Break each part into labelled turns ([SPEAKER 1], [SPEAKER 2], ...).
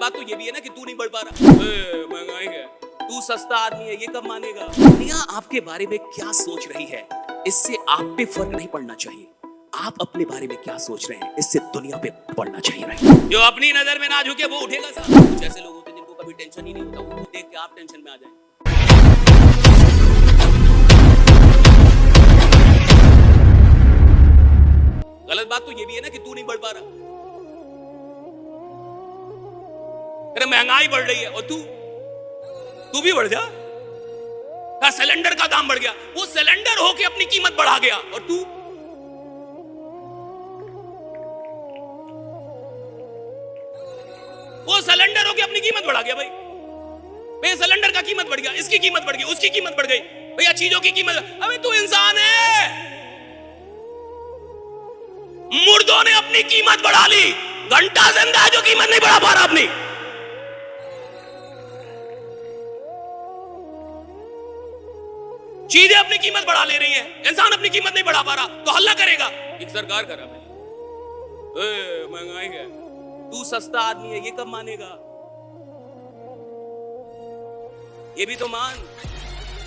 [SPEAKER 1] बात तो ये भी है ना कि तू नहीं बढ़ पा रहा। महंगाई है, तू सस्ता आदमी है, ये कब मानेगा? दुनिया आपके बारे में क्या सोच रही है, इससे आप पे फर्क नहीं पड़ना चाहिए। आप अपने बारे में क्या सोच रहे हैं, इससे दुनिया पे पड़ना चाहिए। राइट? जो अपनी नजर में ना झुके वो उठेगा साहब। कुछ ऐसे लोग होते हैं जिनको कभी टेंशन ही नहीं होता, उनको देख के आप टेंशन में आ जाए। गलत बात तो ये भी है ना कि तू नहीं बढ़ पा रहा। अरे महंगाई बढ़ रही है और तू भी बढ़ जा। सिलेंडर का दाम बढ़ गया, वो सिलेंडर होके अपनी कीमत बढ़ा गया और तू वो सिलेंडर होके अपनी कीमत बढ़ा गया। भाई सिलेंडर का कीमत बढ़ गया, इसकी कीमत बढ़ गई, उसकी कीमत बढ़ गई, भैया चीजों की कीमत। अबे तू इंसान है, मुर्दों ने अपनी कीमत बढ़ा ली, घंटा जिंदा है जो कीमत नहीं बढ़ा पा रहा अपनी। चीजें अपनी कीमत बढ़ा ले रही है, इंसान अपनी कीमत नहीं बढ़ा पा रहा तो हल्ला करेगा। एक सरकार करा महंगाई है, तू सस्ता आदमी है, ये कब मानेगा? ये भी तो मान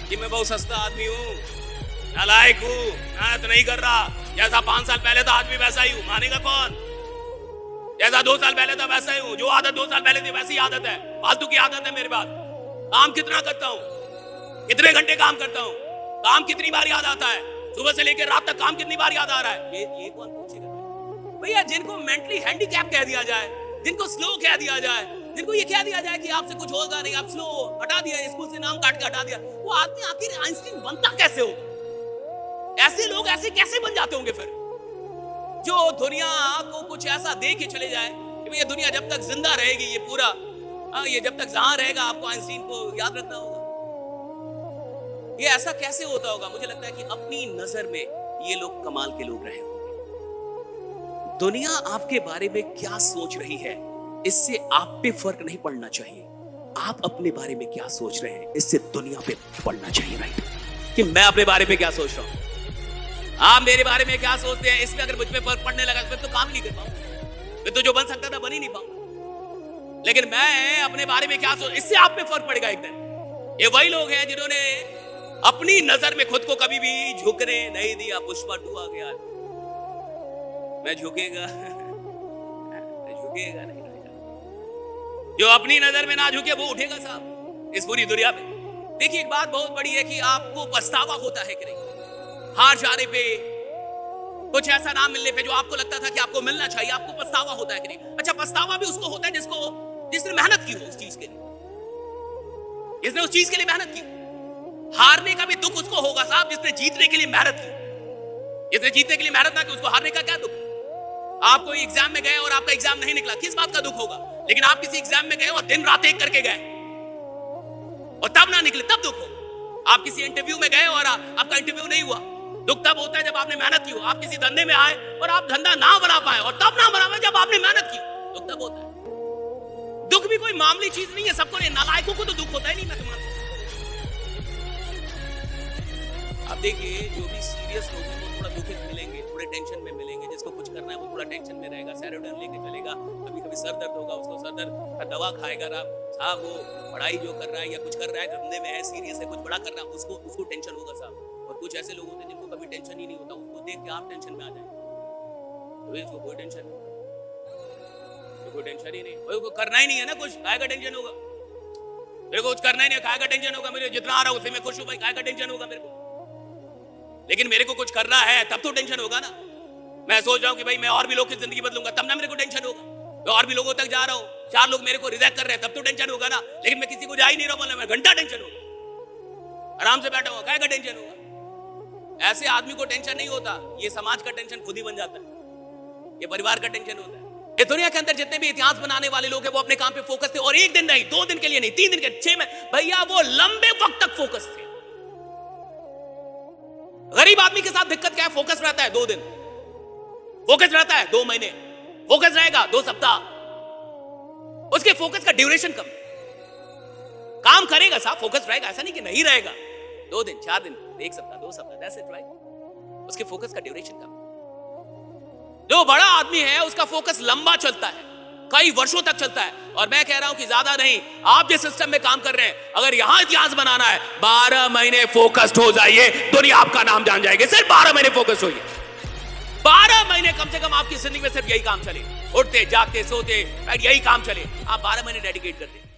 [SPEAKER 1] कि मैं बहुत सस्ता आदमी हूं, नालायक हूं, मेहनत नहीं कर रहा। जैसा 5 साल पहले था आज भी वैसा ही हूं, मानेगा कौन? जैसा 2 साल पहले था वैसा ही हूं, जो आदत 2 साल पहले थी वैसी आदत है, फालतू की आदत है मेरे पास। काम कितना करता हूं, कितने घंटे काम करता हूं, काम कितनी बार याद आता है, सुबह से लेकर रात तक काम कितनी बार याद आ रहा है, ये कौन पूछेगा? भैया जिनको मेंटली हैंडीकैप कह दिया जाए, जिनको स्लो कह दिया जाए, जिनको ये कह दिया जाए कि आपसे कुछ होगा नहीं, आप स्लो, हटा दिया स्कूल से नाम काट के हटा दिया, वो आदमी आखिर आइंस्टीन बनता कैसे होगा? ऐसे लोग ऐसे कैसे बन जाते होंगे फिर, जो दुनिया को कुछ ऐसा दे के चले जाए कि भैया दुनिया जब तक जिंदा रहेगी, ये पूरा ये जब तक जहां रहेगा आपको आइंस्टीन को याद रखना होगा। ये ऐसा कैसे होता होगा? मुझे लगता है कि अपनी नजर में ये लोग कमाल के लोग रहे होंगे। दुनिया आपके बारे में क्या सोच रही है, इससे आप पे फर्क नहीं पड़ना चाहिए। आप अपने बारे में क्या सोच रहे हैं, इससे दुनिया पे पड़ना चाहिए। राइट? कि मैं अपने बारे में क्या सोच रहा हूं, आप मेरे बारे में क्या सोचते हैं, इसमें अगर मुझ पे फर्क पड़ने लगा फिर तो काम ही नहीं कर पाऊंगा, फिर तो जो बन सकता था बन ही नहीं पाऊंगा। लेकिन मैं अपने बारे में क्या सोच, इससे आप पे फर्क पड़ेगा एक दिन। ये वही लोग हैं जिन्होंने अपनी नजर में खुद को कभी भी झुकने नहीं दिया। पुष्पा 2 आ गया, मैं झुकेगा झुकेगा नहीं। जो अपनी नजर में ना झुके वो उठेगा साहब इस पूरी दुनिया में। देखिए एक बात बहुत बड़ी है कि आपको पछतावा होता है कि नहीं, हार जाने पे, कुछ ऐसा ना मिलने पे जो आपको लगता था कि आपको मिलना चाहिए, आपको पछतावा होता है कि नहीं? अच्छा, पछतावा भी उसको होता है जिसने मेहनत की हो उस चीज के लिए, जिसने उस चीज के लिए मेहनत की। हारने का भी दुख उसको होगा साहब जिसने जीतने के लिए मेहनत की। जिसने जीतने के लिए मेहनत ना की उसको हारने का क्या दुख? आप कोई एग्जाम में गए और आपका एग्जाम नहीं निकला, किस बात का दुख होगा? लेकिन आप किसी एग्जाम में गए और दिन रात एक करके गए और तब ना निकले, तब दुख हो। आप किसी इंटरव्यू में गए और आपका इंटरव्यू नहीं हुआ, दुख तब होता है जब आपने मेहनत की हो। आप किसी धंधे में आए और आप धंधा ना बना पाए और तब ना बना पाए जब आपने मेहनत की, दुख तब होता है। दुख भी कोई मामूली चीज नहीं है, सबको, नालायकों को तो दुख होता ही नहीं। मैं तुम्हारा आप देखिए, जो भी सीरियस लोग हैं वो थोड़ा दुखित मिलेंगे, थोड़े टेंशन में मिलेंगे। जिसको कुछ करना है वो थोड़ा टेंशन में रहेगा, सैरोडन लेके चलेगा, कभी कभी सर दर्द होगा, उसको सर दर्द का दवा खाएगा। साहब वो पढ़ाई जो कर रहा है या कुछ कर रहा है, धंधे में है, सीरियस है, कुछ बड़ा कर रहा है, उसको टेंशन होगा साहब। और कुछ ऐसे लोग होते हैं जिनको कभी टेंशन ही नहीं होता, उसको देख के आप टेंशन में आ जाए, तो इसको कोई टेंशन नहीं, कोई टेंशन ही नहीं, उसको करना ही नहीं है ना कुछ, काय का टेंशन होगा? मेरे को कुछ करना ही नहीं, काय का टेंशन होगा? मेरे जितना आ रहा है उससे मैं खुश हूं भाई, काय का टेंशन होगा मेरे को? लेकिन मेरे को कुछ करना है तब तो टेंशन होगा ना। मैं सोच रहा हूं कि भाई मैं और भी लोग की जिंदगी बदलूंगा, तब ना मेरे को टेंशन होगा। मैं और भी लोगों तक जा रहा हूं, 4 लोग मेरे को रिजेक्ट कर रहे हैं, तब तो टेंशन होगा ना। लेकिन मैं किसी को जा ही नहीं रहा, बोला मैं घंटा टेंशन होगा, आराम से बैठा हुआ, काय का टेंशन होगा? ऐसे आदमी को टेंशन नहीं होता, ये समाज का टेंशन खुद ही बन जाता है, ये परिवार का टेंशन होता है। ये दुनिया के अंदर जितने भी इतिहास बनाने वाले लोग हैं वो अपने काम पे फोकस थे, और एक दिन नहीं, 2 दिन के लिए नहीं, 3 दिन के, 6 में, भैया वो लंबे वक्त तक फोकस थे। गरीब आदमी के साथ दिक्कत क्या है? फोकस रहता है 2 दिन, फोकस रहता है 2 महीने, फोकस रहेगा 2 सप्ताह, उसके फोकस का ड्यूरेशन कम। काम करेगा साहब, फोकस रहेगा, ऐसा नहीं कि नहीं रहेगा। 2 दिन, 4 दिन, 1 सप्ताह, 2 सप्ताह, दैट्स इट, राइट? उसके फोकस का ड्यूरेशन कम। जो बड़ा आदमी है उसका फोकस लंबा चलता है, कई वर्षों तक चलता है। और मैं कह रहा हूं कि ज्यादा नहीं, आप जिस सिस्टम में काम कर रहे हैं, अगर यहां इतिहास बनाना है, 12 महीने फोकस्ड हो जाइए, दुनिया आपका नाम जान जाएगी। सिर्फ 12 महीने फोकस्ड होइए, 12 महीने कम से कम आपकी जिंदगी में सिर्फ यही काम चले, उठते जागते सोते यही काम चले, आप 12 महीने डेडिकेट करते हैं।